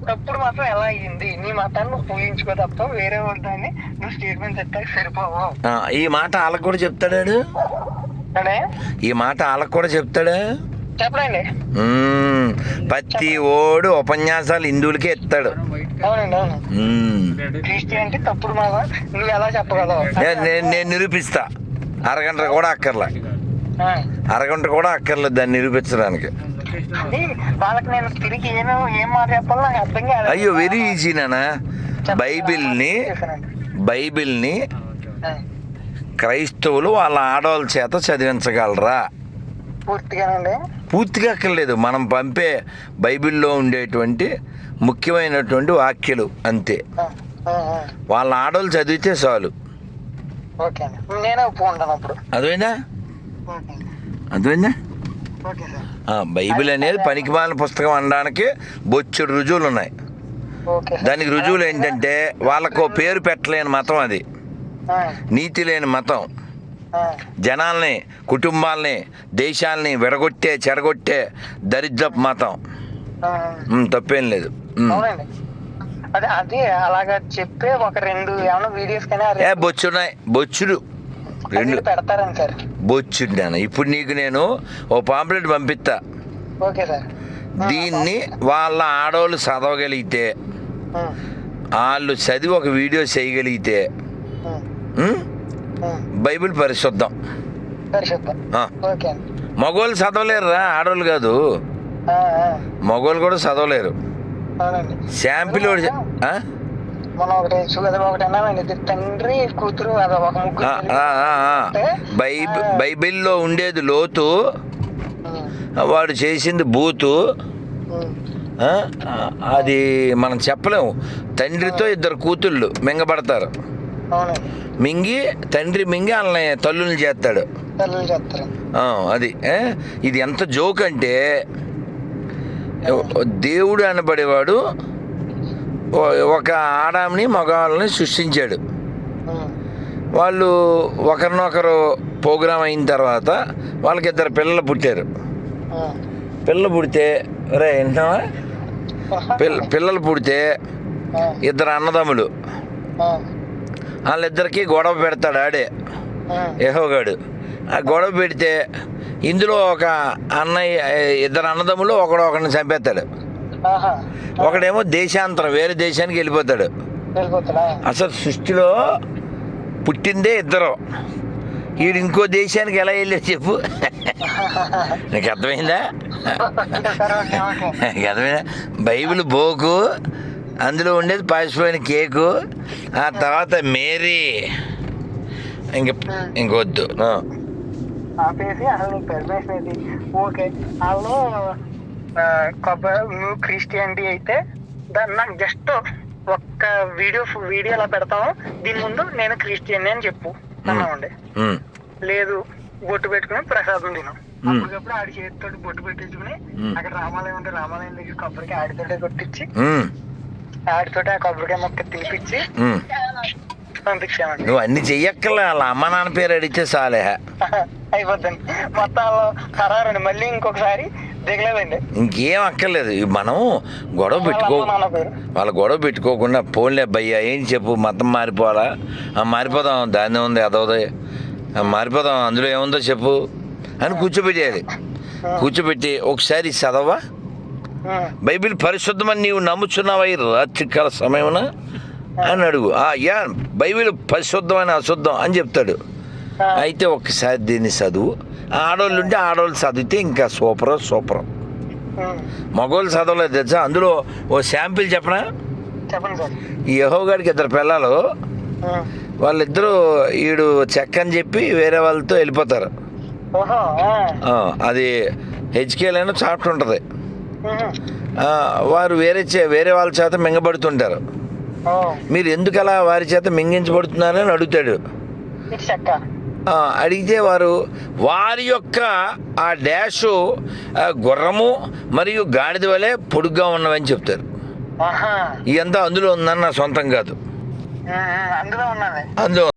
తప్పుడు మతం ఎలా అయ్యింది? నీ మతాన్ని నువ్వు పూజించుకో తప్ప వేరే వాళ్ళని నువ్వు స్టేట్మెంట్ చెప్తాకి సరిపోవు. ఈ మాట వాళ్ళకు కూడా చెప్తాడు. ఈ మాట వాళ్ళకు కూడా చెప్తాడా? చెప్పండి. ప్రతి ఓడు ఉపన్యాసాలు హిందువులకే ఇస్తాడు. అవునండి, అవును. క్రిస్టియానిటీ తప్పుడు మతం నువ్వు ఎలా చెప్పగలవు? నేను నిరూపిస్తా. అరగంట కూడా అక్కర్లేదు దాన్ని నిరూపించడానికి. వాళ్ళకి నేను తిరిగి ఏం మాట చెప్పాలో నాకు అర్థం కాదు. అయ్యో, వెరీ ఈజీ నానా. బైబిల్ని క్రైస్తవులు వాళ్ళ ఆడవాళ్ళ చేత చదివించగలరా? పూర్తిగా అక్కర్లేదు. మనం పంపే బైబిల్లో ఉండేటువంటి ముఖ్యమైనటువంటి వాక్యాలు అంతే. వాళ్ళ ఆడవాళ్ళు చదివితే చాలు. అదేనా? బైబిల్ అనేది పనికిమాలిన పుస్తకం అనడానికి బొచ్చెడు రుజువులు ఉన్నాయి. దానికి రుజువులు ఏంటంటే వాళ్ళకు పేరు పెట్టలేని మతం అది, నీతి లేని మతం, జనాల్ని, కుటుంబాలని, దేశాలని విడగొట్టే చెడగొట్టే దరిద్రపు మతం. తప్పేం లేదు. బొచ్చున్నాయి, బొచ్చుడు రెండు బొచ్చుడు. ఇప్పుడు నీకు నేను ఓ పాంప్లెట్ పంపిస్తా. దీన్ని వాళ్ళ ఆడవాళ్ళు చదవగలిగితే, వాళ్ళు చదివి ఒక వీడియో చేయగలిగితే బైబిల్ పరిశుద్ధం. మగవాళ్ళు చదవలేరురా, ఆడవాళ్ళు కాదు. మగవాళ్ళు కూడా చదవలేరు. శాంపిల్ తండ్రి కూతురు బైబిల్లో ఉండేది లోతు, వాడు చేసింది బూతు. అది మనం చెప్పలేము. తండ్రితో ఇద్దరు కూతుళ్ళు మింగబడతారు. తండ్రి మింగి వాళ్ళని తల్లుల్ని చేస్తాడు. అది ఇది ఎంత జోక్ అంటే, దేవుడు అనబడేవాడు ఒక ఆడామిని మగవాళ్ళని సృష్టించాడు. వాళ్ళు ఒకరినొకరు ప్రోగ్రాం అయిన తర్వాత వాళ్ళకి ఇద్దరు పిల్లలు పుట్టారు. పిల్లలు పుడితే వింటున్నావా? పిల్లలు పుడితే ఇద్దరు అన్నదమ్ములు, వాళ్ళిద్దరికి గొడవ పెడతాడు ఆడే యెహోవాగాడు. ఆ గొడవ పెడితే ఇందులో ఒక అన్నయ్య, ఇద్దరు అన్నదమ్ములు ఒకరిని చంపేస్తాడు. ఒకడేమో దేశాంతరం, వేరే దేశానికి వెళ్ళిపోతాడు. అసలు సృష్టిలో పుట్టిందే ఇద్దరు. వీడు ఇంకో దేశానికి ఎలా వెళ్ళాడు చెప్పు? నీకు అర్థమైందా? అర్థమైందా? బైబిల్ బోకు, అందులో ఉండేది పాసిపోయిన కేకు, ఆ తర్వాత మేరీ. ఇంకొద్దు ఆపేసి అసలు పర్మిషన్ ఇది. ఓకే, వాళ్ళు నువ్వు క్రిస్టియానిటీ అయితే దాన్ని నాకు జస్ట్ ఒక్క వీడియో అలా పెడతాము, దీని ముందు నేను క్రిస్టియన్ అని చెప్పు అన్నామండి. లేదు, బొట్టు పెట్టుకుని ప్రసాదం తిన్నాం. అప్పటికప్పుడు ఆడి చేతితో బొట్టు పెట్టించుకుని అక్కడ రామాలయం ఉంటే రామాలయం దగ్గర కొబ్బరికి ఆడితోటే కొట్టించి ఆడితోటి ఆ కొబ్బరికాయ మొక్క తినిపించి పంపించామండి. నువ్వు అన్ని చెయ్యక్కల, వాళ్ళ అమ్మ నాన్న పేరు అడిగితే చాలే అయిపోద్దండి. మొత్తం ఖరారండి. మళ్ళీ ఇంకొకసారి దిగలేదండి. ఇంకేం అక్కర్లేదు. మనం వాళ్ళ గొడవ పెట్టుకోకుండా పోన్లే భయ్యా ఏం చెప్పు, మతం మారిపోవాలా? మారిపోదాం, దాన్ని ఉంది అదవుదా, మారిపోదాం, అందులో ఏముందో చెప్పు అని కూర్చోబెట్టేయాలి. కూర్చోబెట్టి ఒకసారి చదవా, బైబిల్ పరిశుద్ధమని నీవు నమ్ముచున్నావా ఈ రాత్రికాల సమయమున అని అడుగు. యా, బైబిల్ పరిశుద్ధమని అశుద్ధం అని చెప్తాడు. అయితే ఒక్కసారి దీన్ని చదువు. ఆడవాళ్ళు ఉంటే ఆడవాళ్ళు చదివితే ఇంకా సూపర్. మగవాళ్ళు చదవలేదు తెలుసా? అందులో ఓ శాంపిల్ చెప్పనా? ఈ యెహోవాగాడికి ఇద్దరు పిల్లలు, వాళ్ళిద్దరూ ఈడు చెక్క అని చెప్పి వేరే వాళ్ళతో వెళ్ళిపోతారు. అది హెచ్కేఎల్ అయినా చాప్టర్ ఉంటుంది. వారు వేరే వాళ్ళ చేత మింగబడుతుంటారు. మీరు ఎందుకు అలా వారి చేత మింగించబడుతున్నారని అడుగుతాడు. అడిగితే వారి యొక్క ఆ డాషు గుర్రము మరియు గాడిద వలె పొడుగ్గా ఉన్నవని చెప్తారు. ఇదంతా అందులో ఉందని నా సొంతం కాదు, అందులో